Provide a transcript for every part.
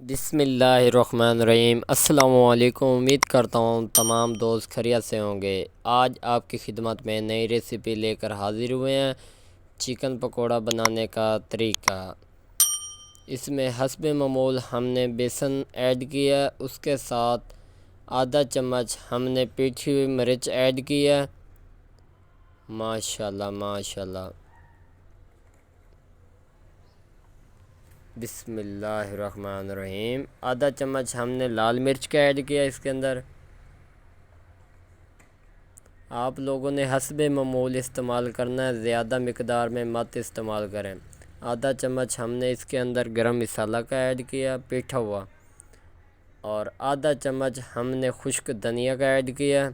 بسم اللہ الرحمن الرحیم۔ السلام علیکم، امید کرتا ہوں تمام دوست خیریت سے ہوں گے۔ آج آپ کی خدمت میں نئی ریسیپی لے کر حاضر ہوئے ہیں۔ چکن پکوڑا بنانے کا طریقہ۔ اس میں حسب معمول ہم نے بیسن ایڈ کیا، اس کے ساتھ آدھا چمچ ہم نے پیٹھی ہوئی مرچ ایڈ کیا۔ ماشاءاللہ ماشاءاللہ۔ بسم اللہ الرحمن الرحیم۔ آدھا چمچ ہم نے لال مرچ کا ایڈ کیا اس کے اندر۔ آپ لوگوں نے حسب معمول استعمال کرنا ہے، زیادہ مقدار میں مت استعمال کریں۔ آدھا چمچ ہم نے اس کے اندر گرم مسالہ کا ایڈ کیا پیٹھا ہوا، اور آدھا چمچ ہم نے خشک دھنیا کا ایڈ کیا،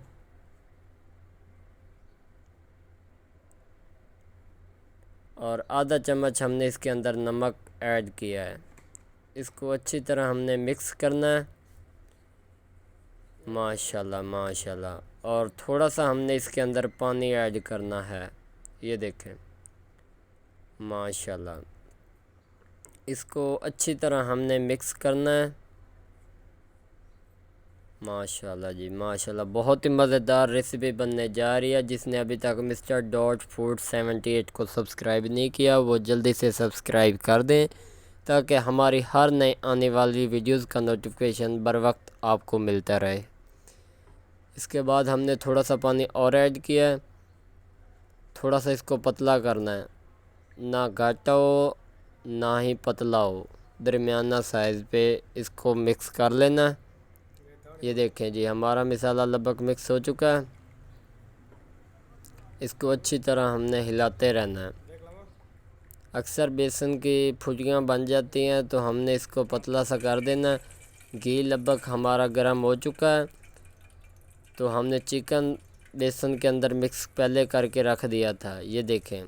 اور آدھا چمچ ہم نے اس کے اندر نمک ایڈ کیا ہے۔ اس کو اچھی طرح ہم نے مکس کرنا ہے۔ ماشاءاللہ ماشاءاللہ۔ اور تھوڑا سا ہم نے اس کے اندر پانی ایڈ کرنا ہے، یہ دیکھیں ماشاءاللہ۔ اس کو اچھی طرح ہم نے مکس کرنا ہے۔ ماشاءاللہ جی ماشاءاللہ، بہت ہی مزیدار ریسیپی بننے جا رہی ہے۔ جس نے ابھی تک مسٹر ڈاٹ فوڈ 78 کو سبسکرائب نہیں کیا وہ جلدی سے سبسکرائب کر دیں، تاکہ ہماری ہر نئے آنے والی ویڈیوز کا نوٹیفیکیشن بر وقت آپ کو ملتا رہے۔ اس کے بعد ہم نے تھوڑا سا پانی اور ایڈ کیا ہے۔ تھوڑا سا اس کو پتلا کرنا ہے، نہ گھاٹا ہو نہ ہی پتلا ہو، درمیانہ سائز پہ اس کو مکس کر لینا ہے۔ یہ دیکھیں جی ہمارا مسالہ لگ بھگ مکس ہو چکا ہے۔ اس کو اچھی طرح ہم نے ہلاتے رہنا ہے۔ اکثر بیسن کی پھٹیاں بن جاتی ہیں تو ہم نے اس کو پتلا سا کر دینا ہے۔ گھی لگ بھگ ہمارا گرم ہو چکا ہے، تو ہم نے چکن بیسن کے اندر مکس پہلے کر کے رکھ دیا تھا، یہ دیکھیں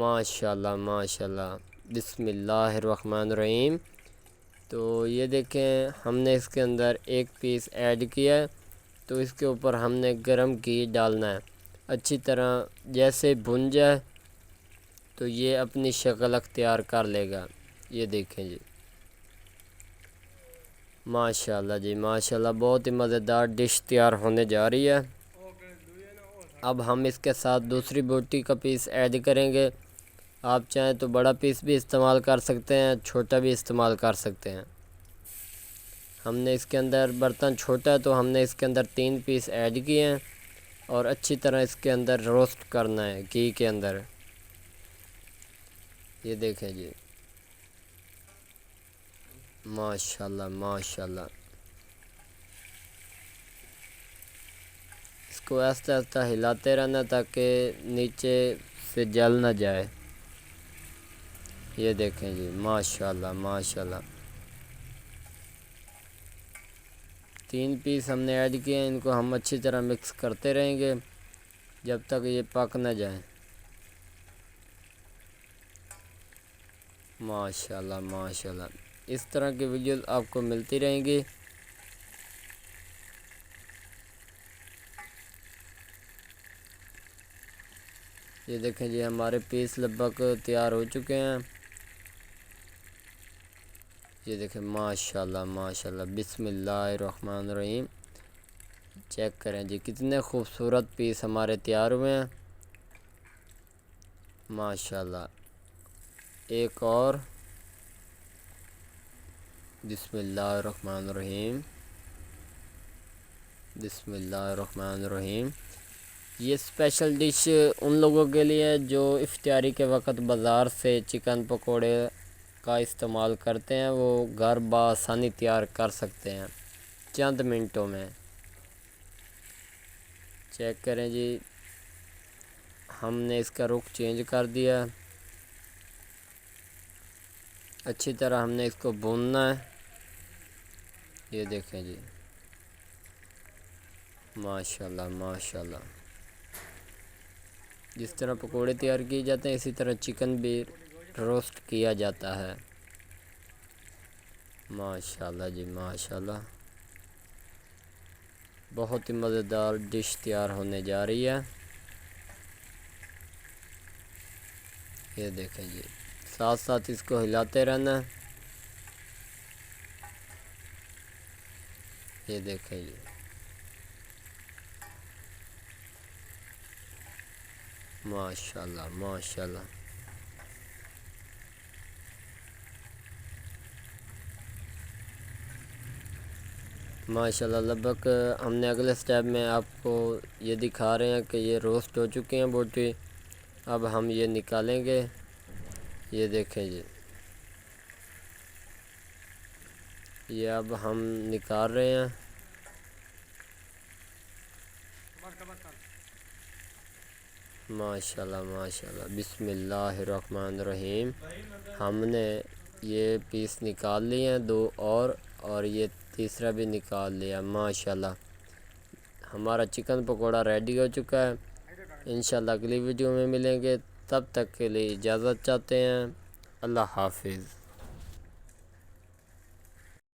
ماشاءاللہ ماشاءاللہ۔ بسم اللہ الرحمن الرحیم۔ تو یہ دیکھیں ہم نے اس کے اندر ایک پیس ایڈ کیا ہے، تو اس کے اوپر ہم نے گرم گھی ڈالنا ہے اچھی طرح۔ جیسے بھن جائے تو یہ اپنی شکل اختیار کر لے گا، یہ دیکھیں جی ماشاءاللہ جی ماشاءاللہ۔ بہت ہی مزیدار ڈش تیار ہونے جا رہی ہے۔ اب ہم اس کے ساتھ دوسری بوٹی کا پیس ایڈ کریں گے۔ آپ چاہیں تو بڑا پیس بھی استعمال کر سکتے ہیں، چھوٹا بھی استعمال کر سکتے ہیں۔ ہم نے اس کے اندر برتن چھوٹا ہے تو ہم نے اس کے اندر 3 پیس ایڈ کیے ہیں، اور اچھی طرح اس کے اندر روسٹ کرنا ہے گھی کے اندر، یہ دیکھیں جی ماشاءاللہ ماشاءاللہ۔ اس کو آہستہ آہستہ ہلاتے رہنا تاکہ نیچے سے جل نہ جائے، یہ دیکھیں جی ماشاءاللہ ماشاءاللہ۔ 3 پیس ہم نے ایڈ کیے ہیں، ان کو ہم اچھی طرح مکس کرتے رہیں گے جب تک یہ پک نہ جائیں۔ ماشاءاللہ ماشاءاللہ۔ اس طرح کی ویڈیوز آپ کو ملتی رہیں گی۔ یہ دیکھیں جی ہمارے پیس لگ بھگ تیار ہو چکے ہیں، یہ دیکھیں ماشاءاللہ ماشاءاللہ۔ بسم اللہ الرحمن الرحیم۔ چیک کریں جی کتنے خوبصورت پیس ہمارے تیار ہوئے ہیں، ماشاءاللہ۔ ایک اور، بسم اللہ الرحمن الرحیم بسم اللہ الرحمن الرحیم۔ یہ اسپیشل ڈش ان لوگوں کے لیے جو افطاری کے وقت بازار سے چکن پکوڑے کا استعمال کرتے ہیں، وہ گھر بآسانی تیار کر سکتے ہیں چند منٹوں میں۔ چیک کریں جی ہم نے اس کا رخ چینج کر دیا، اچھی طرح ہم نے اس کو بھوننا ہے، یہ دیکھیں جی ماشاءاللہ ماشاءاللہ۔ جس طرح پکوڑے تیار کیے جاتے ہیں اسی طرح چکن بھی روسٹ کیا جاتا ہے، ماشاءاللہ جی ماشاءاللہ۔ بہت ہی مزیدار ڈش تیار ہونے جا رہی ہے، یہ دیکھیں جی۔ ساتھ ساتھ اس کو ہلاتے رہنا ہے۔ یہ دیکھیں جی، ماشاء اللہ ماشاء اللہ ماشاء اللہ۔ لگ بھگ ہم نے اگلے سٹیپ میں آپ کو یہ دکھا رہے ہیں کہ یہ روسٹ ہو چکے ہیں بوٹی۔ اب ہم یہ نکالیں گے، یہ دیکھیں جی، یہ اب ہم نکال رہے ہیں۔ ماشاء اللہ ماشاء اللہ، بسم اللہ الرحمن الرحیم۔ ہم نے یہ پیس نکال لیے ہیں دو، اور یہ تیسرا بھی نکال لیا۔ ماشاء اللہ ہمارا چکن پکوڑا ریڈی ہو چکا ہے۔ انشاءاللہ اگلی ویڈیو میں ملیں گے، تب تک کے لیے اجازت چاہتے ہیں۔ اللہ حافظ۔